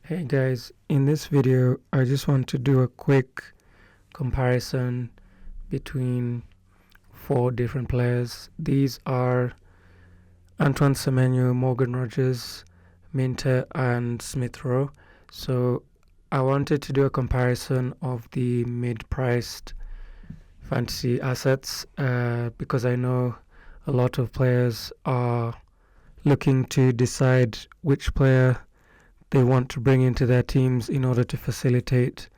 Hey guys, in this video I just want to do a quick comparison between four different players. These are Antoine Semenyo, Morgan Rogers, Minteh and Rowe. So I wanted to do a comparison of the mid-priced fantasy assets because I know a lot of players are looking to decide which player they want to bring into their teams in order to facilitate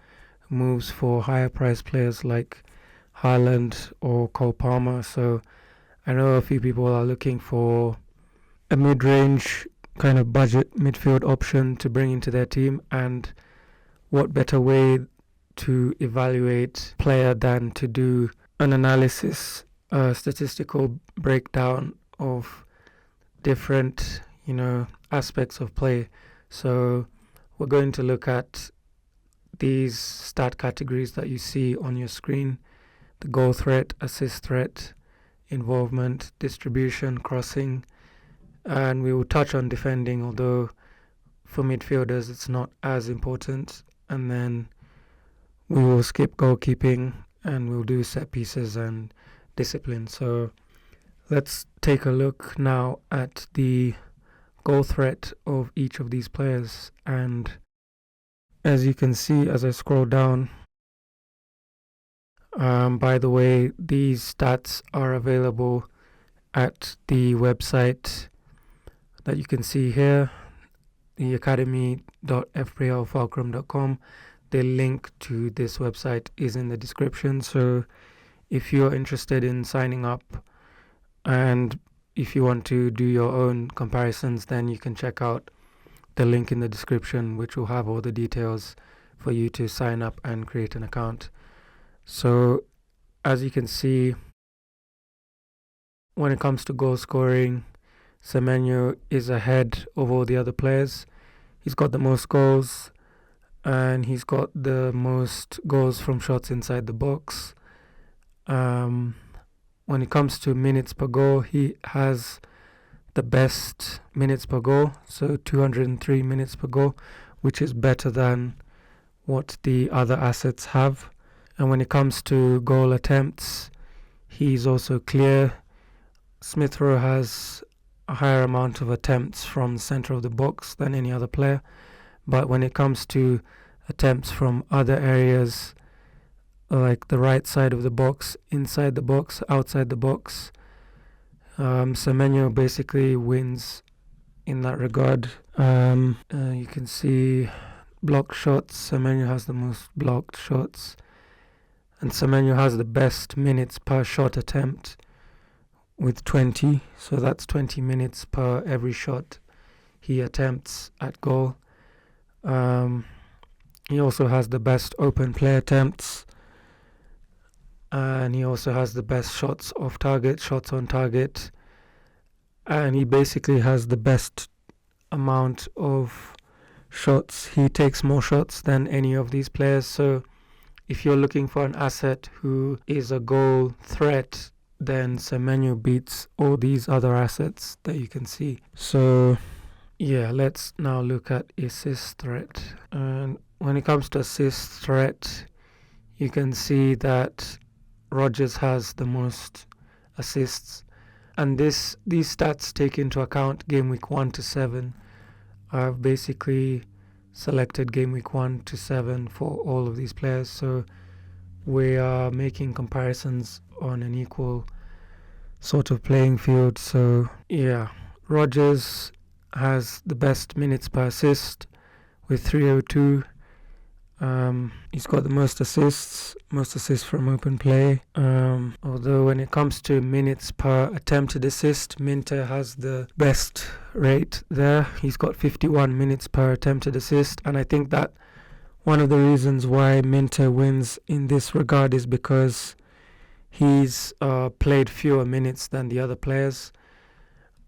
moves for higher priced players like Haaland or Cole Palmer. So I know a few people are looking for a mid-range kind of budget midfield option to bring into their team, and what better way to evaluate player than to do an analysis, a statistical breakdown of different, aspects of play. So we're going to look at these stat categories that you see on your screen: the goal threat, assist threat, involvement, distribution, crossing, and we will touch on defending, although for midfielders it's not as important. And then we will skip goalkeeping and we'll do set pieces and discipline. So let's take a look now at the goal threat of each of these players. And as you can see as I scroll down, by the way, these stats are available at the website that you can see here, the academy.fplfulcrum.com. The link to this website is in the description, so if you're interested in signing up and if you want to do your own comparisons, then you can check out the link in the description, which will have all the details for you to sign up and create an account. So as you can see, when it comes to goal scoring, Semenyo is ahead of all the other players. He's got the most goals and he's got the most goals from shots inside the box. When it comes to minutes per goal, he has the best minutes per goal, so 203 minutes per goal, which is better than what the other assets have. And when it comes to goal attempts, he's also clear. Rowe has a higher amount of attempts from the center of the box than any other player, but when it comes to attempts from other areas like the right side of the box, inside the box, outside the box, Semenyo basically wins in that regard. You can see blocked shots. Semenyo has the most blocked shots, and Semenyo has the best minutes per shot attempt with 20. So that's 20 minutes per every shot he attempts at goal. He also has the best open play attempts, and he also has the best shots off target, shots on target, and he basically has the best amount of shots. He takes more shots than any of these players. So if you're looking for an asset who is a goal threat, then Semenyo beats all these other assets that you can see. So yeah, let's now look at assist threat. And when it comes to assist threat, you can see that Rogers has the most assists, and these stats take into account game week 1 to 7. I've basically selected game week 1 to 7 for all of these players, so we are making comparisons on an equal sort of playing field. So yeah, Rogers has the best minutes per assist with 302. He's got the most assists from open play. Although when it comes to minutes per attempted assist, Minteh has the best rate there. He's got 51 minutes per attempted assist, and I think that one of the reasons why Minteh wins in this regard is because he's played fewer minutes than the other players.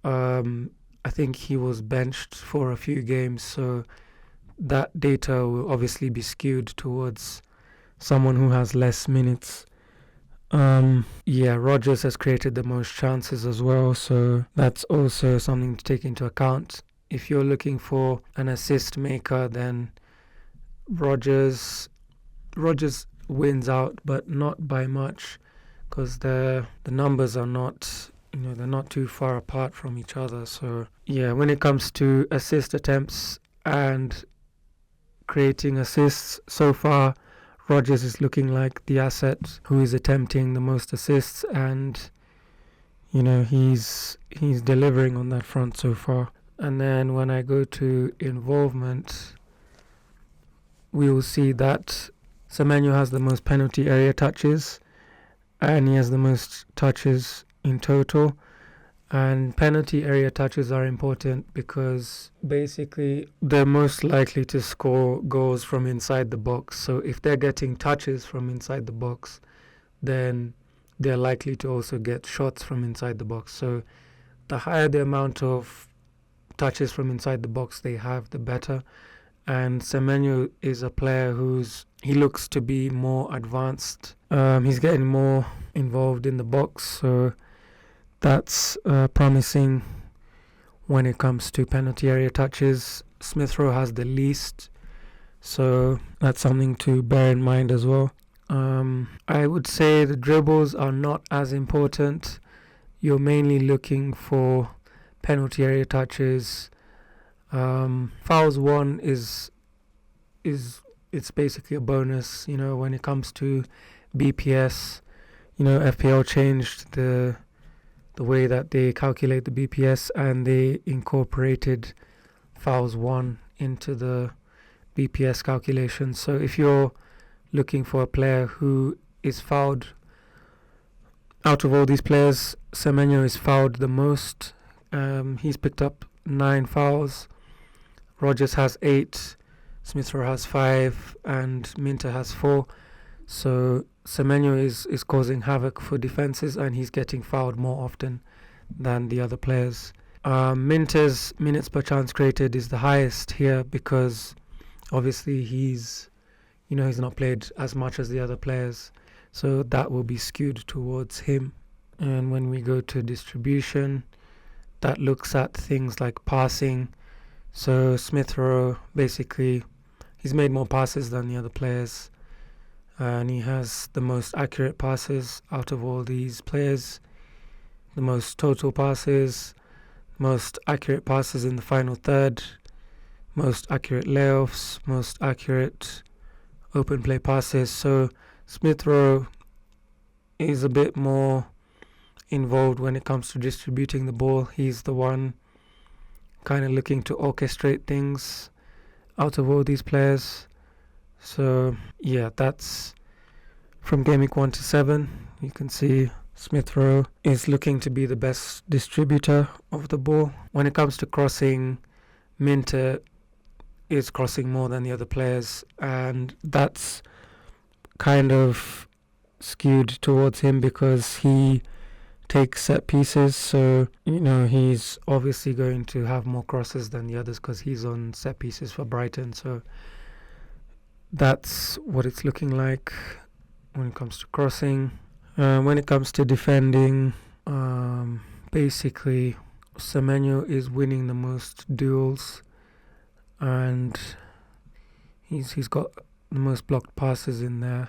I think he was benched for a few games, so that data will obviously be skewed towards someone who has less minutes. Rogers has created the most chances as well, so that's also something to take into account. if you're looking for an assist maker, then Rogers wins out, but not by much, because the numbers are not, they're not too far apart from each other. So yeah, when it comes to assist attempts and creating assists, so far Rogers is looking like the asset who is attempting the most assists, and he's delivering on that front so far. And then when I go to involvement, we will see that Semenyo has the most penalty area touches, and he has the most touches in total. And penalty area touches are important because basically they're most likely to score goals from inside the box. So if they're getting touches from inside the box, then they're likely to also get shots from inside the box. So the higher the amount of touches from inside the box they have, the better. And Semenyo is a player he looks to be more advanced. He's getting more involved in the box, so that's promising when it comes to penalty area touches. Smith Rowe has the least, so that's something to bear in mind as well. I would say the dribbles are not as important. You're mainly looking for penalty area touches. Fouls won is it's basically a bonus. When it comes to BPS, FPL changed the way that they calculate the BPS, and they incorporated fouls won into the BPS calculation. So if you're looking for a player who is fouled, out of all these players, Semenyo is fouled the most. He's picked up 9 fouls. Rogers has 8, Smith Rowe has 5, and Minteh has 4. So Semenyo is causing havoc for defenses, and he's getting fouled more often than the other players. Minteh's minutes per chance created is the highest here because obviously he's not played as much as the other players, so that will be skewed towards him. And when we go to distribution, that looks at things like passing. So Smith Rowe, basically, he's made more passes than the other players, and he has the most accurate passes out of all these players, the most total passes, most accurate passes in the final third, most accurate layoffs, most accurate open play passes. So Smith Rowe is a bit more involved when it comes to distributing the ball. He's the one kind of looking to orchestrate things out of all these players. So yeah, that's from game week 1 to 7. You can see Smith Rowe is looking to be the best distributor of the ball. When it comes to crossing, Minteh is crossing more than the other players, and that's kind of skewed towards him because he takes set pieces. So he's obviously going to have more crosses than the others because he's on set pieces for Brighton. So that's what it's looking like when it comes to crossing. When it comes to defending, basically Semenyo is winning the most duels, and he's got the most blocked passes in there,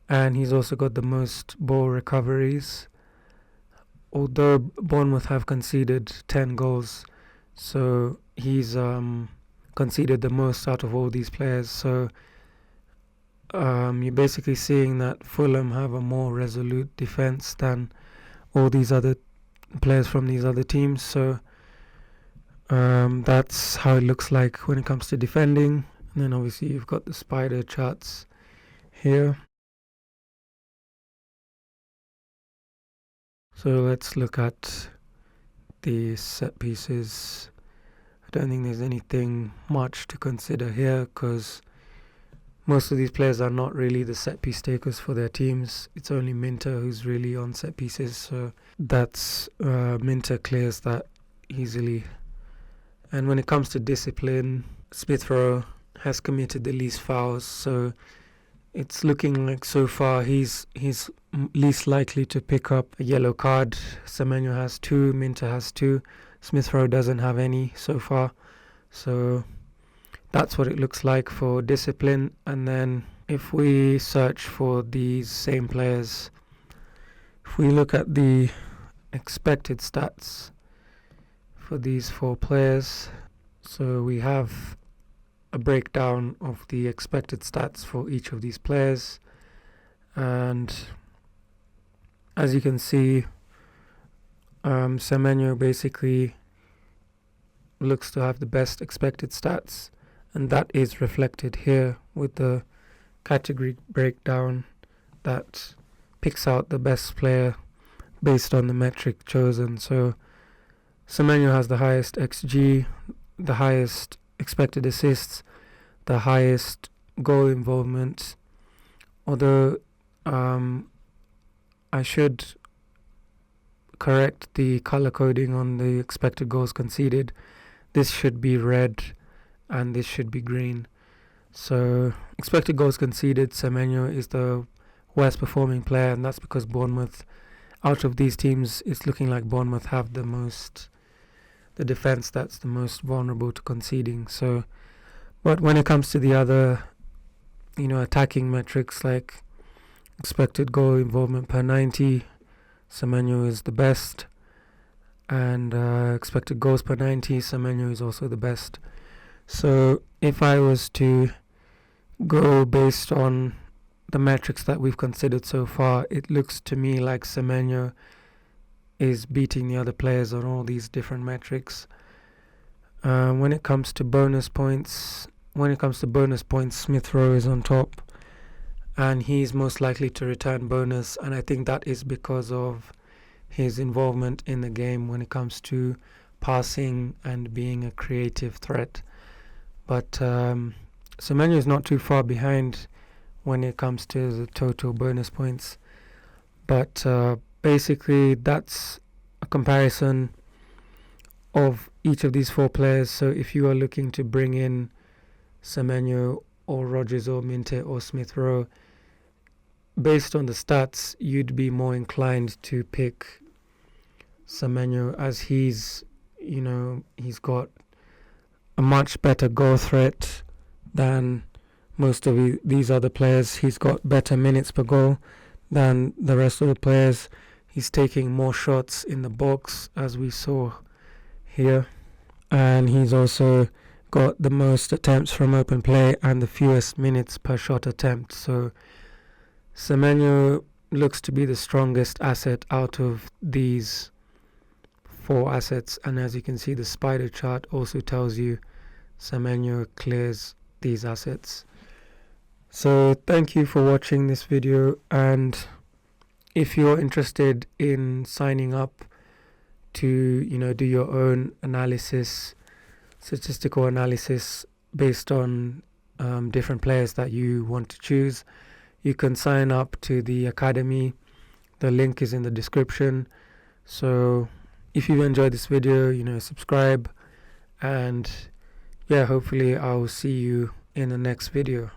and he's also got the most ball recoveries. Although Bournemouth have conceded 10 goals, so he's conceded the most out of all these players. So you're basically seeing that Fulham have a more resolute defense than all these other players from these other teams. So that's how it looks like when it comes to defending. And then obviously you've got the spider charts here. So let's look at the set pieces. I don't think there's anything much to consider here because most of these players are not really the set piece takers for their teams. It's only Minteh who's really on set pieces, so that's Minteh clears that easily. And when it comes to discipline, Smith Rowe has committed the least fouls, so it's looking like so far he's least likely to pick up a yellow card. Semenyo has 2, Minteh has 2. Smith Rowe doesn't have any so far. So that's what it looks like for discipline. And then if we search for these same players, if we look at the expected stats for these 4 players, so we have a breakdown of the expected stats for each of these players, and as you can see, Semenyo basically looks to have the best expected stats, and that is reflected here with the category breakdown that picks out the best player based on the metric chosen. So Semenyo has the highest XG, the highest expected assists, the highest goal involvement, although I should correct the color coding on the expected goals conceded. This should be red and this should be green. So expected goals conceded, Semenyo is the worst performing player, and that's because Bournemouth, out of these teams, it's looking like Bournemouth have the defense that's the most vulnerable to conceding. So, but when it comes to the other, attacking metrics like expected goal involvement per 90, Semenyo is the best, and expected goals per 90, Semenyo is also the best. So if I was to go based on the metrics that we've considered so far, it looks to me like Semenyo is beating the other players on all these different metrics. When it comes to bonus points, Smith Rowe is on top, and he's most likely to return bonus, and I think that is because of his involvement in the game when it comes to passing and being a creative threat. But Semenyo is not too far behind when it comes to the total bonus points. But basically that's a comparison of each of these 4 players. So if you are looking to bring in Semenyo or Rodgers or Minteh or Smith Rowe, based on the stats, you'd be more inclined to pick Semenyo, as he's got a much better goal threat than most of these other players. He's got better minutes per goal than the rest of the players. He's taking more shots in the box, as we saw here, and he's also got the most attempts from open play and the fewest minutes per shot attempt. So Semenyo looks to be the strongest asset out of these 4 assets, and as you can see, the spider chart also tells you Semenyo clears these assets. So thank you for watching this video, and if you're interested in signing up to do your own analysis, statistical analysis based on different players that you want to choose, you can sign up to the academy. The link is in the description. So if you enjoyed this video, subscribe, and hopefully I'll see you in the next video.